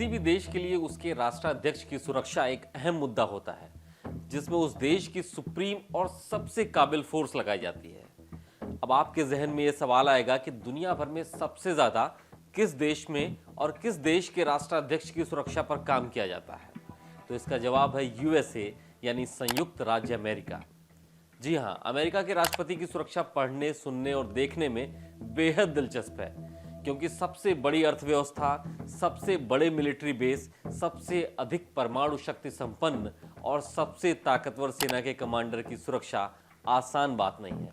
किसी भी देश के लिए उसके राष्ट्राध्यक्ष की सुरक्षा एक अहम मुद्दा होता है, जिसमें उस देश की सुप्रीम और सबसे काबिल फोर्स लगाई जाती है। अब आपके जहन में यह सवाल आएगा कि दुनिया भर में सबसे ज्यादा किस देश में और किस देश के राष्ट्राध्यक्ष की सुरक्षा पर काम किया जाता है। तो इसका जवाब है यूएसए, यानी संयुक्त राज्य अमेरिका। जी हां, अमेरिका के राष्ट्रपति की सुरक्षा पढ़ने, सुनने और देखने में बेहद दिलचस्प है, क्योंकि सबसे बड़ी अर्थव्यवस्था, सबसे बड़े मिलिट्री बेस, सबसे अधिक परमाणु शक्ति संपन्न और सबसे ताकतवर सेना के कमांडर की सुरक्षा आसान बात नहीं है।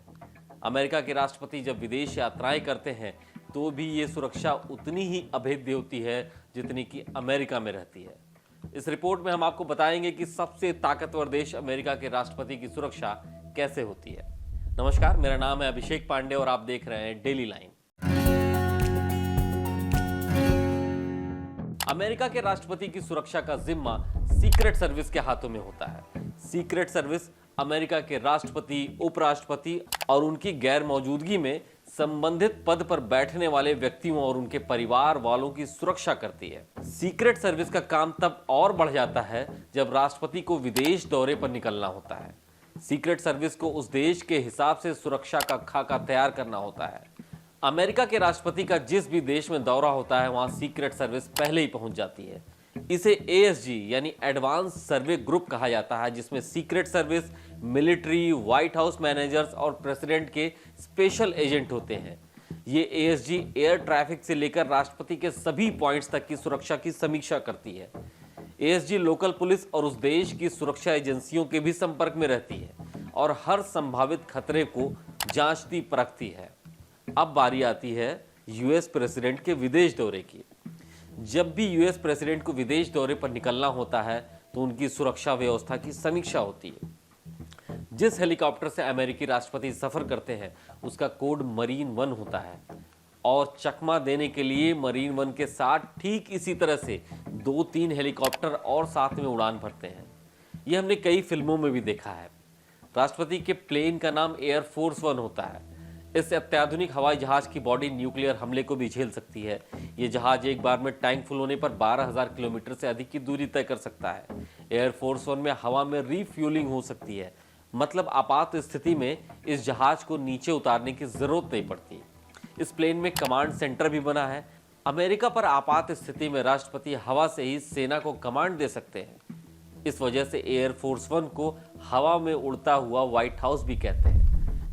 अमेरिका के राष्ट्रपति जब विदेश यात्राएं करते हैं तो भी ये सुरक्षा उतनी ही अभेद्य होती है जितनी कि अमेरिका में रहती है। इस रिपोर्ट में हम आपको बताएंगे कि सबसे ताकतवर देश अमेरिका के राष्ट्रपति की सुरक्षा कैसे होती है। नमस्कार, मेरा नाम है अभिषेक पांडे और आप देख रहे हैं डेली लाइन। अमेरिका के राष्ट्रपति की सुरक्षा का जिम्मा सीक्रेट सर्विस के हाथों में होता है। सीक्रेट सर्विस अमेरिका के राष्ट्रपति, उपराष्ट्रपति और उनकी गैर मौजूदगी में संबंधित पद पर बैठने वाले व्यक्तियों और उनके परिवार वालों की सुरक्षा करती है। सीक्रेट सर्विस का काम तब और बढ़ जाता है जब राष्ट्रपति को विदेश दौरे पर निकलना होता है। सीक्रेट सर्विस को उस देश के हिसाब से सुरक्षा का खाका तैयार करना होता है। अमेरिका के राष्ट्रपति का जिस भी देश में दौरा होता है, वहां सीक्रेट सर्विस पहले ही पहुंच जाती है। इसे ASG यानी एडवांस सर्वे ग्रुप कहा जाता है, जिसमें secret service, military, white house managers और प्रेसिडेंट के स्पेशल एजेंट होते हैं। ये ASG एयर ट्रैफिक से लेकर राष्ट्रपति के सभी पॉइंट्स तक की सुरक्षा की समीक्षा करती है। ASG लोकल पुलिस और उस देश की सुरक्षा एजेंसियों के भी संपर्क में रहती है और हर संभावित खतरे को जांचती परखती है। अब बारी आती है यूएस प्रेसिडेंट के विदेश दौरे की। जब भी यूएस प्रेसिडेंट को विदेश दौरे पर निकलना होता है तो उनकी सुरक्षा व्यवस्था की समीक्षा होती है। जिस हेलीकॉप्टर से अमेरिकी राष्ट्रपति सफर करते हैं उसका कोड मरीन 1 होता है और चकमा देने के लिए मरीन 1 के साथ ठीक इसी तरह से 2-3 हेलीकॉप्टर और साथ में उड़ान भरते हैं। ये हमने कई फिल्मों में भी देखा है। राष्ट्रपति के प्लेन का नाम एयरफोर्स 1 होता है। इस अत्याधुनिक हवाई जहाज की बॉडी न्यूक्लियर हमले को भी झेल सकती है। ये जहाज एक बार में टैंक फुल होने पर 12,000 किलोमीटर से अधिक की दूरी तय कर सकता है। एयरफोर्स 1 में हवा में रीफ्यूलिंग हो सकती है, मतलब आपात स्थिति में इस जहाज को नीचे उतारने की जरूरत नहीं पड़ती। इस प्लेन में कमांड सेंटर भी बना है। अमेरिका पर आपात स्थिति में राष्ट्रपति हवा से ही सेना को कमांड दे सकते हैं। इस वजह से एयरफोर्स 1 को हवा में उड़ता हुआ व्हाइट हाउस भी कहते हैं।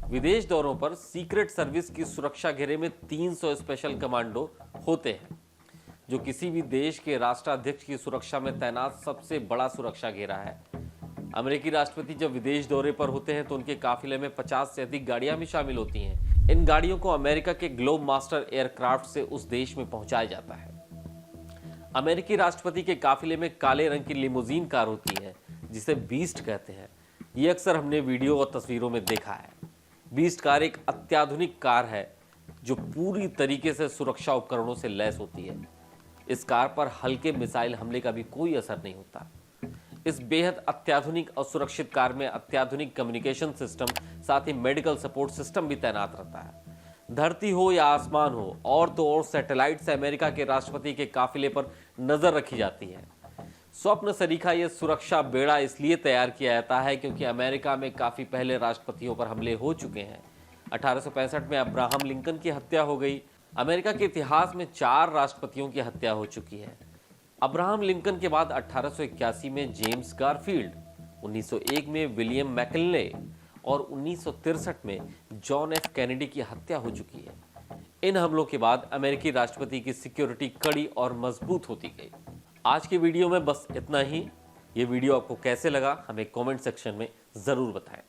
विदेश दौरों पर सीक्रेट सर्विस की सुरक्षा घेरे में 300 स्पेशल कमांडो होते हैं, जो किसी भी देश के राष्ट्राध्यक्ष की सुरक्षा में तैनात सबसे बड़ा सुरक्षा घेरा है। अमेरिकी राष्ट्रपति जब विदेश दौरे पर होते हैं तो उनके काफिले में 50 से अधिक गाड़ियां भी शामिल होती हैं। इन गाड़ियों को अमेरिका के ग्लोब मास्टर एयरक्राफ्ट से उस देश में पहुंचाया जाता है। अमेरिकी राष्ट्रपति के काफिले में काले रंग की लिमोजीन कार होती है, जिसे बीस्ट कहते हैं। ये अक्सर हमने वीडियो और तस्वीरों में देखा है। बीस्ट कार एक अत्याधुनिक कार है जो पूरी तरीके से सुरक्षा उपकरणों से लैस होती है। इस कार पर हल्के मिसाइल हमले का भी कोई असर नहीं होता। इस बेहद अत्याधुनिक और सुरक्षित कार में अत्याधुनिक कम्युनिकेशन सिस्टम, साथ ही मेडिकल सपोर्ट सिस्टम भी तैनात रहता है। धरती हो या आसमान हो, और तो और सैटेलाइट से अमेरिका के राष्ट्रपति के काफिले पर नजर रखी जाती है। स्वप्न सरीखा यह सुरक्षा बेड़ा इसलिए तैयार किया जाता है क्योंकि अमेरिका में काफी पहले राष्ट्रपतियों पर हमले हो चुके हैं। 1865 में अब्राहम लिंकन की हत्या हो गई। अमेरिका के इतिहास में 4 राष्ट्रपतियों की हत्या हो चुकी है। अब्राहम लिंकन के बाद 1881 में जेम्स गारफील्ड, 1901 में विलियम मैकिनले और 1963 में जॉन एफ कैनेडी की हत्या हो चुकी है। इन हमलों के बाद अमेरिकी राष्ट्रपति की सिक्योरिटी कड़ी और मजबूत होती गई। आज की वीडियो में बस इतना ही। ये वीडियो आपको कैसे लगा हमें कमेंट सेक्शन में ज़रूर बताएं।